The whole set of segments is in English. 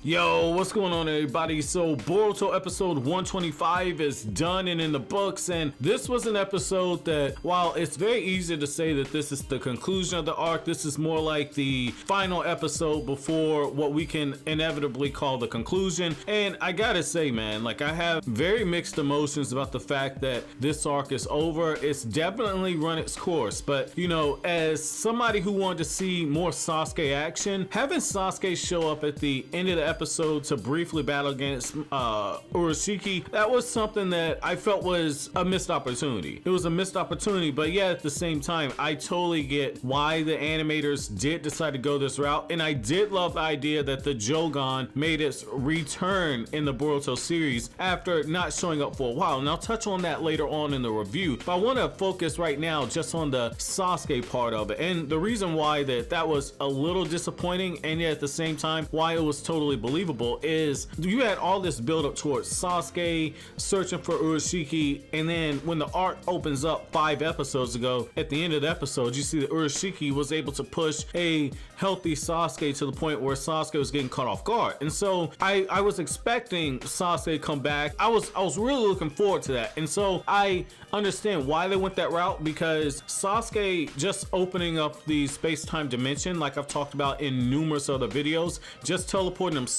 Yo, what's going on, everybody? So Boruto episode 125 is done and in the books, and this was an episode that, while it's very easy to say that this is the conclusion of the arc, this is more like the final episode before what we can inevitably call the conclusion. And I gotta say, man, like, I have very mixed emotions about the fact that this arc is over. It's definitely run its course, but you know, as somebody who wanted to see more Sasuke action, having Sasuke show up at the end of the episode to briefly battle against Urashiki, that was something that I felt was a missed opportunity. It was a missed opportunity, but yeah, at the same time, I totally get why the animators did decide to go this route, and I did love the idea that the Jougan made its return in the Boruto series after not showing up for a while, and I'll touch on that later on in the review, but I want to focus right now just on the Sasuke part of it, and the reason why that was a little disappointing, and yet at the same time why it was totally believable, is you had all this build up towards Sasuke searching for Urashiki, and then when the arc opens up 5 episodes ago, at the end of the episode, you see that Urashiki was able to push a healthy Sasuke to the point where Sasuke was getting caught off guard. And so I was expecting Sasuke to come back. I was really looking forward to that. And so I understand why they went that route, because Sasuke just opening up the space-time dimension, like I've talked about in numerous other videos, just teleporting himself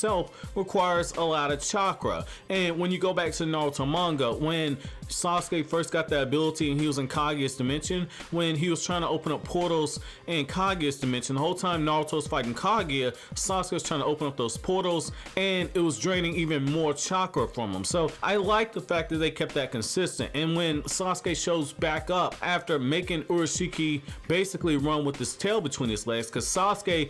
requires a lot of chakra. And when you go back to Naruto manga, when Sasuke first got that ability and he was in Kaguya's dimension, when he was trying to open up portals in Kaguya's dimension, the whole time Naruto was fighting Kaguya, Sasuke was trying to open up those portals, and it was draining even more chakra from him. So I like the fact that they kept that consistent. And when Sasuke shows back up after making Urashiki basically run with his tail between his legs, because Sasuke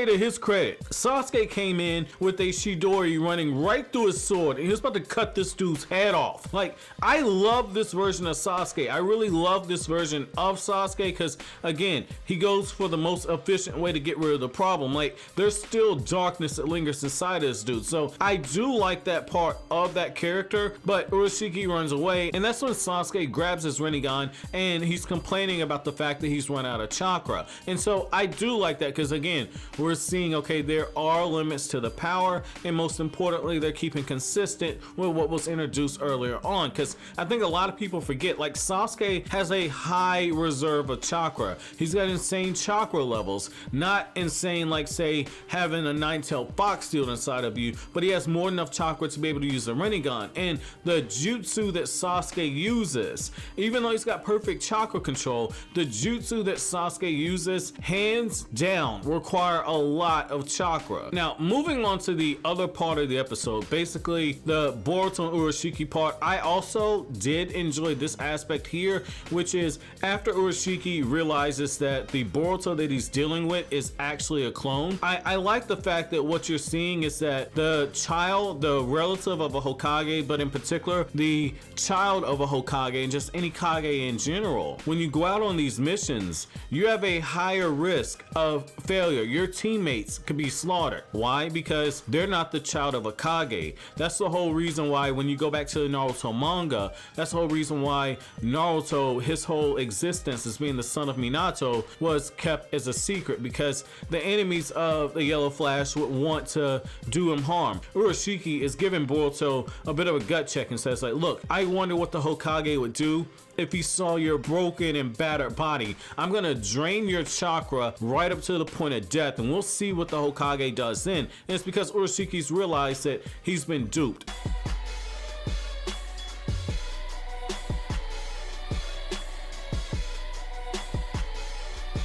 to his credit, Sasuke came in with a Chidori running right through his sword, and he was about to cut this dude's head off. Like, I love this version of Sasuke. I really love this version of Sasuke because, again, he goes for the most efficient way to get rid of the problem. Like, there's still darkness that lingers inside of this dude. So I do like that part of that character, but Urashiki runs away, and that's when Sasuke grabs his Rinnegan and he's complaining about the fact that he's run out of chakra. And so I do like that because, again, we're seeing, okay, there are limits to the power, and most importantly, they're keeping consistent with what was introduced earlier on. Because I think a lot of people forget, like, Sasuke has a high reserve of chakra. He's got insane chakra levels, not insane like, say, having a 9-tailed fox stealed inside of you, but he has more than enough chakra to be able to use a Rinnegan. And the jutsu that Sasuke uses, even though he's got perfect chakra control, the jutsu that Sasuke uses, hands down, require a lot of chakra. Now, moving on to the other part of the episode, basically the Boruto and Urashiki part, I also did enjoy this aspect here, which is after Urashiki realizes that the Boruto that he's dealing with is actually a clone. I like the fact that what you're seeing is that the child, the relative of a Hokage, but in particular the child of a Hokage and just any Kage in general, when you go out on these missions, you have a higher risk of failure. Your teammates could be slaughtered. Why? Because they're not the child of a Kage. That's the whole reason why, when you go back to the Naruto manga, that's the whole reason why Naruto, his whole existence as being the son of Minato, was kept as a secret, because the enemies of the Yellow Flash would want to do him harm. Urashiki is giving Boruto a bit of a gut check and says, like, look, I wonder what the Hokage would do if he saw your broken and battered body. I'm gonna drain your chakra right up to the point of death, and we'll see what the Hokage does then. And it's because Urashiki's realized that he's been duped.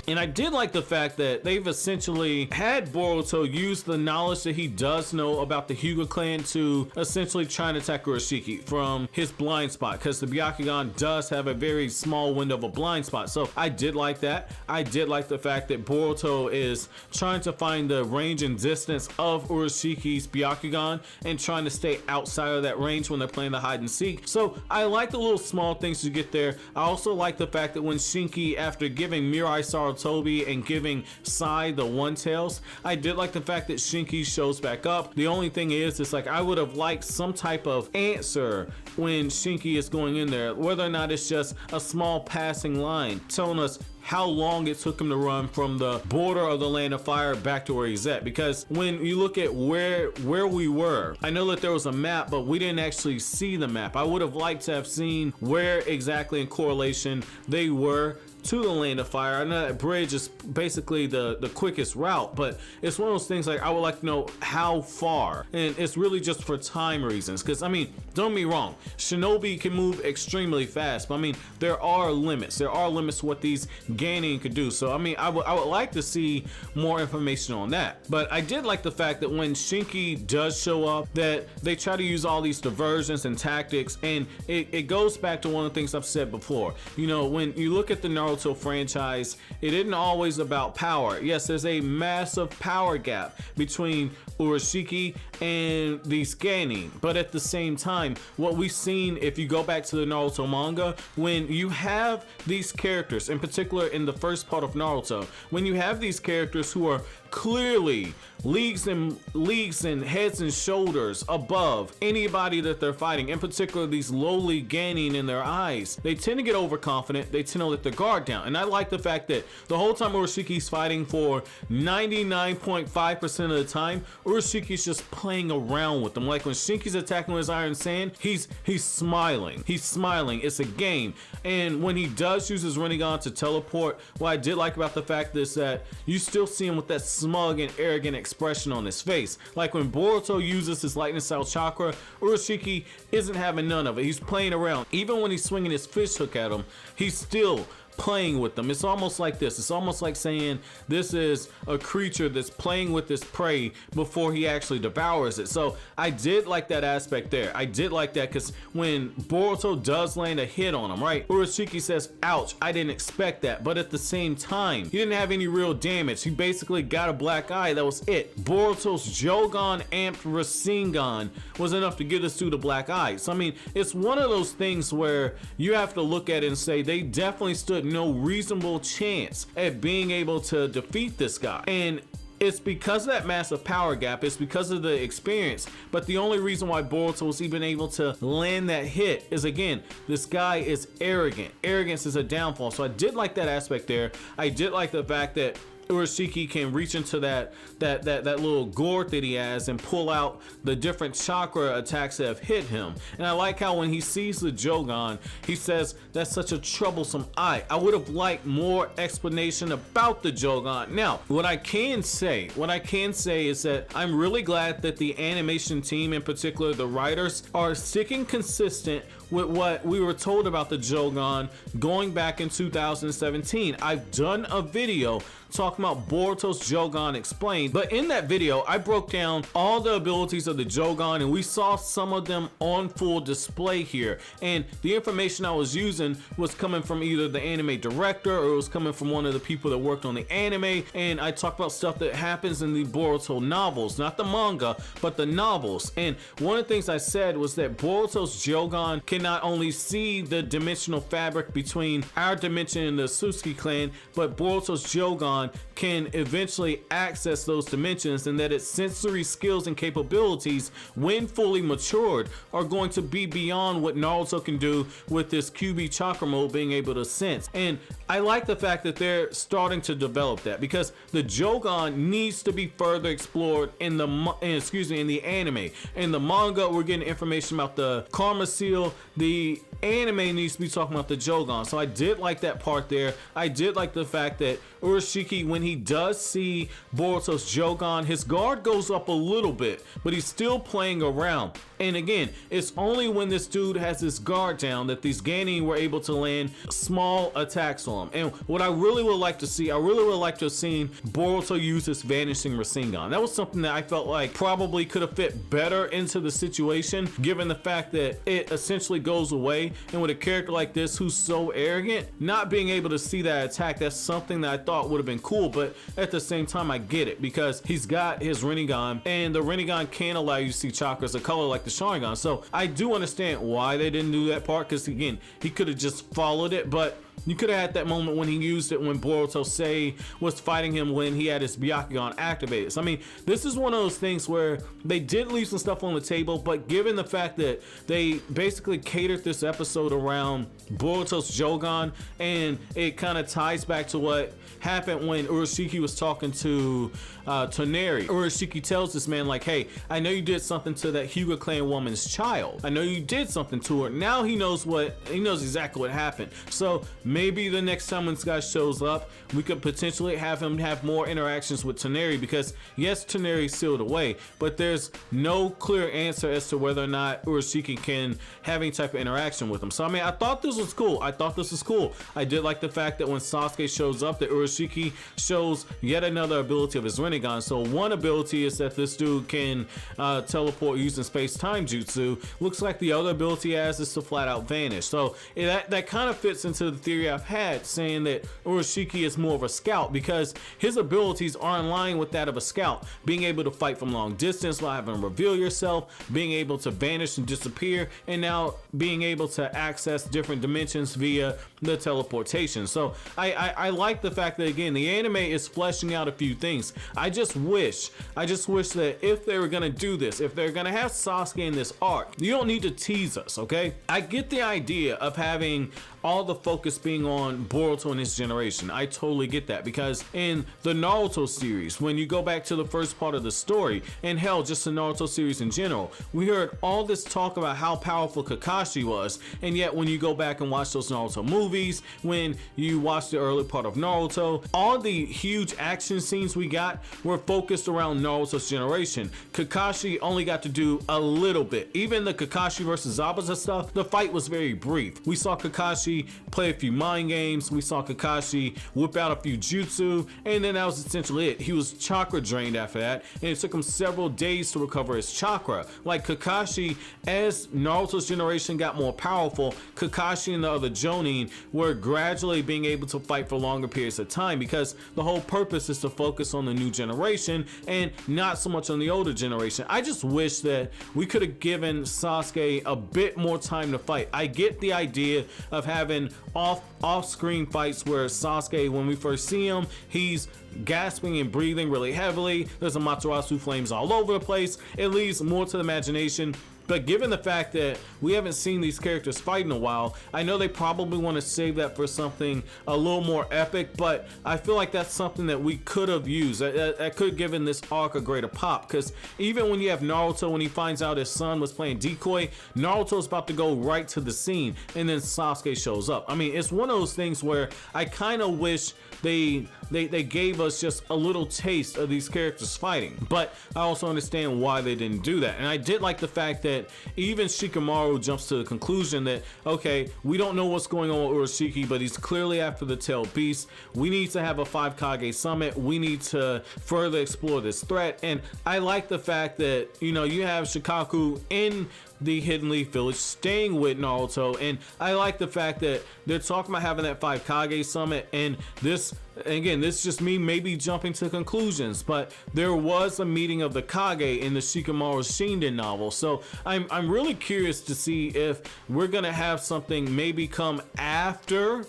And I did like the fact that they've essentially had Boruto use the knowledge that he does know about the Hyuga clan to essentially try and attack Urashiki from his blind spot, because the Byakugan does have a very small window of a blind spot. So I did like that. I did like the fact that Boruto is trying to find the range and distance of Urashiki's Byakugan and trying to stay outside of that range when they're playing the hide and seek. So I like the little small things you get there. I also like the fact that when Shinki, after giving Mirai Sara Sarutobi and giving Sai the one tails. I did like the fact that Shinki shows back up. The only thing is, it's like I would have liked some type of answer when Shinki is going in there, whether or not it's just a small passing line telling us how long it took him to run from the border of the land of fire back to where he's at. Because when you look at where we were, I know that there was a map, but we didn't actually see the map. I would have liked to have seen where exactly in correlation they were to the land of fire. I know that bridge is basically the quickest route, but it's one of those things like I would like to know how far, and it's really just for time reasons. Because I mean, don't get me wrong, Shinobi can move extremely fast, but I mean, there are limits to what these Ganin could do. So I mean, I would like to see more information on that. But I did like the fact that when Shinki does show up, that they try to use all these diversions and tactics, and it goes back to one of the things I've said before. You know, when you look at the Naruto franchise, it isn't always about power. Yes, there's a massive power gap between Urashiki and the Scanning, but at the same time, what we've seen, if you go back to the Naruto manga, when you have these characters, in particular in the first part of Naruto, when you have these characters who are clearly leagues and heads and shoulders above anybody that they're fighting, in particular these lowly Ganin in their eyes, they tend to get overconfident, they tend to let their guard down. And I like the fact that the whole time Urashiki's fighting, for 99.5% of the time, Urashiki's just playing around with them. Like when Shinki's attacking with his Iron Sand, he's smiling. He's smiling. It's a game. And when he does use his Rinnegan to teleport, what I did like about the fact is that you still see him with that smug and arrogant expression on his face. Like when Boruto uses his lightning style chakra, Urashiki isn't having none of it. He's playing around. Even when he's swinging his fish hook at him, he's still playing with them. It's almost like this. It's almost like saying this is a creature that's playing with his prey before he actually devours it. So I did like that aspect there. I did like that because when Boruto does land a hit on him, right, Urashiki says, ouch, I didn't expect that. But at the same time, he didn't have any real damage. He basically got a black eye. That was it. Boruto's Jougan amped Rasengan was enough to give this dude a black eye. So I mean, it's one of those things where you have to look at it and say they definitely stood no reasonable chance at being able to defeat this guy. And it's because of that massive power gap. It's because of the experience. But the only reason why Boruto was even able to land that hit is, again, this guy is arrogant. Arrogance is a downfall. So I did like that aspect there. I did like the fact that Urashiki can reach into that little gourd that he has and pull out the different chakra attacks that have hit him. And I like how when he sees the Jougan, he says that's such a troublesome eye. I would have liked more explanation about the Jougan. Now, what I can say is that I'm really glad that the animation team, in particular the writers, are sticking consistent with what we were told about the Jougan going back in 2017. I've done a video talking about Boruto's Jougan explained, but in that video I broke down all the abilities of the Jougan, and we saw some of them on full display here. And the information I was using was coming from either the anime director or it was coming from one of the people that worked on the anime. And I talked about stuff that happens in the Boruto novels, not the manga, but the novels. And one of the things I said was that Boruto's Jougan can not only see the dimensional fabric between our dimension and the Sasuke clan, but Boruto's Jougan can eventually access those dimensions, and that its sensory skills and capabilities, when fully matured, are going to be beyond what Naruto can do with this QB chakra mode being able to sense. And I like the fact that they're starting to develop that, because the Jougan needs to be further explored in the anime. In the manga, we're getting information about the Karma Seal. The anime needs to be talking about the Jougan. So I did like that part there. I did like the fact that Urashiki, when he does see Boruto's Jougan, his guard goes up a little bit, but he's still playing around. And again, it's only when this dude has his guard down that these Ganin were able to land small attacks on him. And what I really would like to see, I really would like to have seen Boruto use his vanishing Rasengan. That was something that I felt like probably could have fit better into the situation, given the fact that it essentially goes away. And with a character like this who's so arrogant, not being able to see that attack, that's something that I thought would have been cool. But at the same time, I get it, because he's got his Rinnegan, and the Rinnegan can allow you to see chakras of color like the Sharingan. So I do understand why they didn't do that part, because again, he could have just followed it. But You could have had that moment when he used it when Boruto Sei was fighting him when he had his Byakugan activated. So, I mean, this is one of those things where they did leave some stuff on the table, but given the fact that they basically catered this episode around Boruto's Jougan, and it kind of ties back to what happened when Urashiki was talking to Toneri. Urashiki tells this man, like, hey, I know you did something to that Hyuga clan woman's child. I know you did something to her. Now he knows exactly what happened. So maybe the next time when this guy shows up, we could potentially have him have more interactions with Toneri, because yes, Toneri's sealed away, but there's no clear answer as to whether or not Urashiki can have any type of interaction with him. So I mean, I thought this was cool. I did like the fact that when Sasuke shows up, that Urashiki shows yet another ability of his Rinnegan. So one ability is that this dude can teleport using space-time jutsu. Looks like the other ability he has is to flat out vanish. So that kind of fits into the theory I've had, saying that Urashiki is more of a scout, because his abilities are in line with that of a scout, being able to fight from long distance while having to reveal yourself, being able to vanish and disappear, and now being able to access different dimensions via the teleportation. So I like the fact that, again, the anime is fleshing out a few things. I just wish that if they were gonna do this, if they're gonna have Sasuke in this arc, you don't need to tease us, okay? I get the idea of having all the focus being on Boruto and his generation. I totally get that, because in the Naruto series, when you go back to the first part of the story, and hell, just the Naruto series in general, we heard all this talk about how powerful Kakashi was, and yet when you go back and watch those Naruto movies, when you watch the early part of Naruto, all the huge action scenes we got were focused around Naruto's generation. Kakashi only got to do a little bit. Even the Kakashi versus Zabuza stuff, the fight was very brief. We saw Kakashi play a few mind games, we saw Kakashi whip out a few jutsu, and then that was essentially it. He was chakra drained after that, and it took him several days to recover his chakra. Like Kakashi, as Naruto's generation got more powerful, Kakashi and the other Jonin were gradually being able to fight for longer periods of time, because the whole purpose is to focus on the new generation and not so much on the older generation. I just wish that we could have given Sasuke a bit more time to fight. I get the idea of having off-screen fights where Sasuke, when we first see him, he's gasping and breathing really heavily. There's a Matarasu flames all over the place. It leaves more to the imagination. But given the fact that we haven't seen these characters fight in a while, I know they probably want to save that for something a little more epic, but I feel like that's something that we could have used. That could have given this arc a greater pop, because even when you have Naruto, when he finds out his son was playing decoy, Naruto's about to go right to the scene, and then Sasuke shows up. I mean, it's one of those things where I kind of wish they gave us just a little taste of these characters fighting, but I also understand why they didn't do that. And I did like the fact that even Shikamaru jumps to the conclusion that, okay, we don't know what's going on with Urashiki, but he's clearly after the tailed beast. We need to have a 5 Kage summit. We need to further explore this threat. And I like the fact that, you know, you have Shikaku in the Hidden Leaf Village staying with Naruto, and I like the fact that they're talking about having that 5 Kage summit. And this, again, this is just me maybe jumping to conclusions, but there was a meeting of the Kage in the Shikamaru Shinden novel, so I'm really curious to see if we're gonna have something maybe come after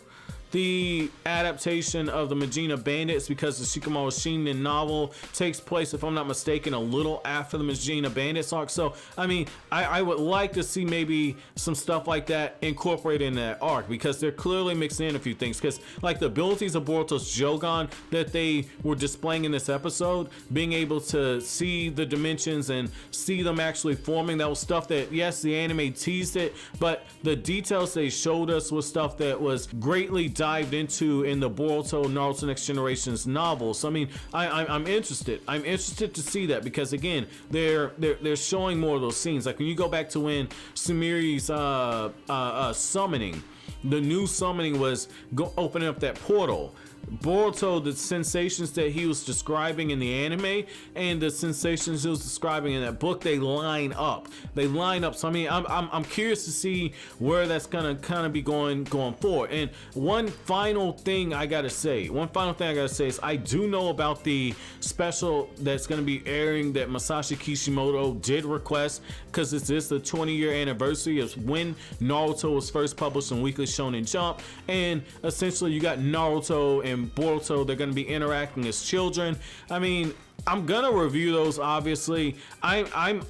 the adaptation of the Majina Bandits, because the Shikamaru Shinden novel takes place, if I'm not mistaken, a little after the Majina Bandits arc. So I mean, I would like to see maybe some stuff like that incorporated in that arc, because they're clearly mixing in a few things, because like the abilities of Boruto's Jougan that they were displaying in this episode, being able to see the dimensions and see them actually forming, that was stuff that, yes, the anime teased it, but the details they showed us was stuff that was greatly dived into in the Boruto Naruto Next Generation's novel. So I mean, I'm interested. I'm interested to see that, because again, they're showing more of those scenes. Like when you go back to when Sumiri's summoning, the new summoning was opening up that portal. Boruto, the sensations that he was describing in the anime and the sensations he was describing in that book, they line up. So I mean, I'm curious to see where that's gonna kind of be going forward. And one final thing I gotta say is I do know about the special that's gonna be airing that Masashi Kishimoto did request, because this is the 20-year anniversary of when Naruto was first published in Weekly Shonen Jump, and essentially you got Naruto and Boruto, they're going to be interacting as children. I mean, I'm gonna review those, obviously. I'm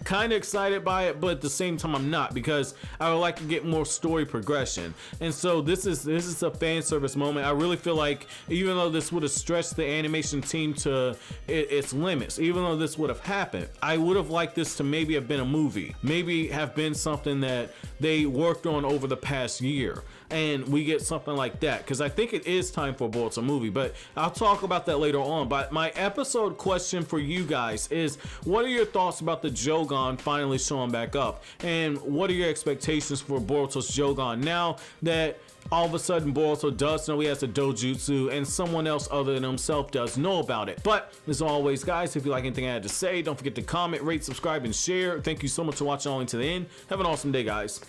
kind of excited by it, but at the same time I'm not, because I would like to get more story progression. And so this is a fan service moment. I really feel like even though this would have stretched the animation team to its limits, even though this would have happened, I would have liked this to maybe have been a movie, maybe have been something that they worked on over the past year, and we get something like that, because I think it is time for a Boruto movie. But I'll talk about that later on. But my episode question for you guys is, what are your thoughts about the Jougan finally showing back up, and what are your expectations for Boruto's Jougan now that all of a sudden Boruto does know he has a dojutsu and someone else other than himself does know about it? But as always, guys, if you like anything I had to say, don't forget to comment, rate, subscribe, and share. Thank you so much for watching all the way to the end. Have an awesome day, guys.